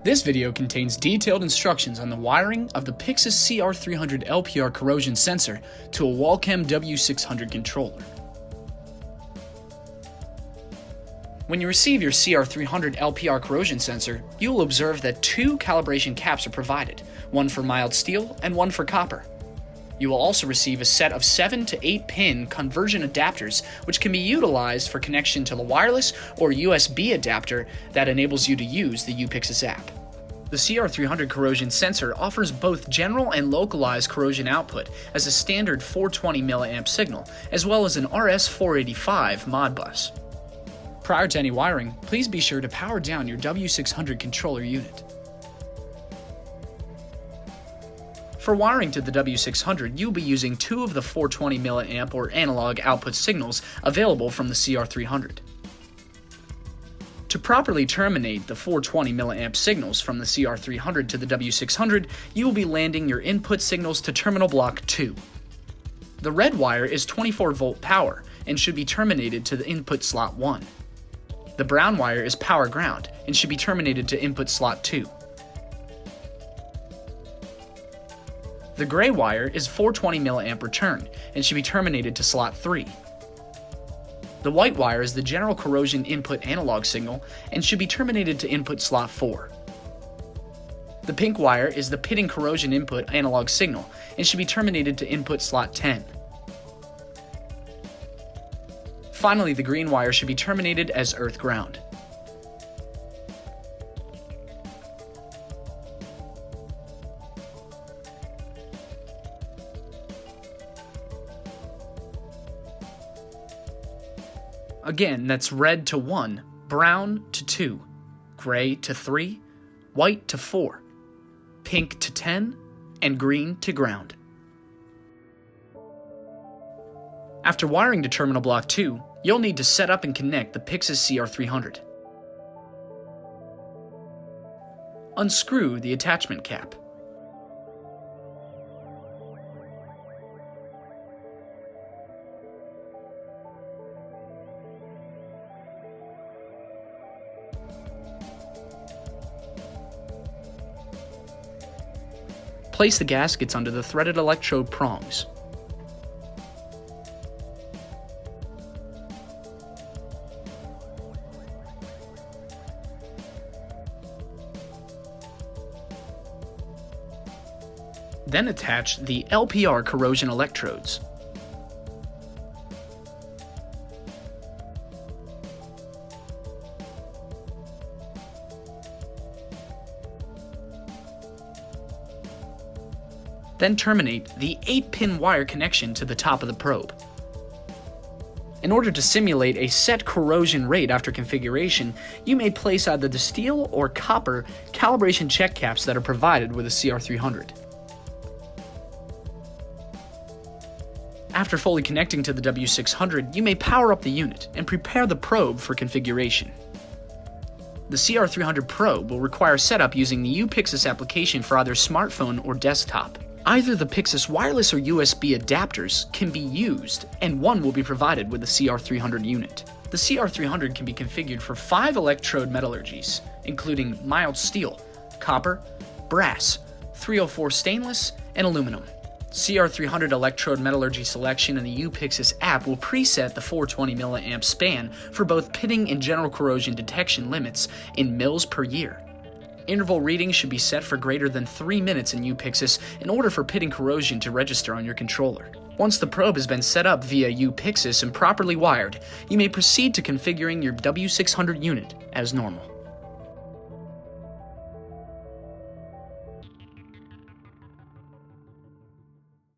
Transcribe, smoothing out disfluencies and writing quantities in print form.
This video contains detailed instructions on the wiring of the Pyxis CR-300 LPR corrosion sensor to a Walchem w600 controller. When you receive your CR-300 LPR corrosion sensor, you will observe that two calibration caps are provided, one for mild steel and one for copper. You will also receive a set of 7 to 8 pin conversion adapters, which can be utilized for connection to the wireless or USB adapter that enables you to use the Pyxis app. The CR-300 corrosion sensor offers both general and localized corrosion output as a standard 420 mA signal, as well as an RS-485 Modbus. Prior to any wiring, please be sure to power down your w600 controller unit. For wiring to the w600, you'll be using two of the 420 mA or analog output signals available from the CR-300. To properly terminate the 420 mA signals from the CR-300 to the w600, you will be landing your input signals to terminal block 2. The red wire is 24-volt power and should be terminated to the input slot 1. The brown wire is power ground and should be terminated to input slot 2. The gray wire is 420 mA return and should be terminated to slot 3. The white wire is the general corrosion input analog signal and should be terminated to input slot 4. The pink wire is the pitting corrosion input analog signal and should be terminated to input slot 10. Finally, the green wire should be terminated as earth ground. Again, that's red to 1, brown to 2, gray to 3, white to 4, pink to 10, and green to ground. After wiring to terminal block 2, you'll need to set up and connect the Pyxis CR-300. Unscrew the attachment cap. Place the gaskets under the threaded electrode prongs. Then attach the LPR corrosion electrodes. Then terminate the 8-pin wire connection to the top of the probe. In order to simulate a set corrosion rate after configuration, you may place either the steel or copper calibration check caps that are provided with a CR-300. After fully connecting to the w600, you may power up the unit and prepare the probe for configuration. The CR-300 probe will require setup using the Pyxis application for either smartphone or desktop. Either the Pyxis wireless or USB adapters can be used, and one will be provided with the CR-300 unit. The CR-300 can be configured for 5 electrode metallurgies, including mild steel, copper, brass, 304 stainless, and aluminum. CR-300 electrode metallurgy selection in the Pyxis app will preset the 420 mA span for both pitting and general corrosion detection limits in mils per year. Interval readings should be set for greater than 3 minutes in Pyxis in order for pitting corrosion to register on your controller. Once the probe has been set up via Pyxis and properly wired, you may proceed to configuring your w600 unit as normal.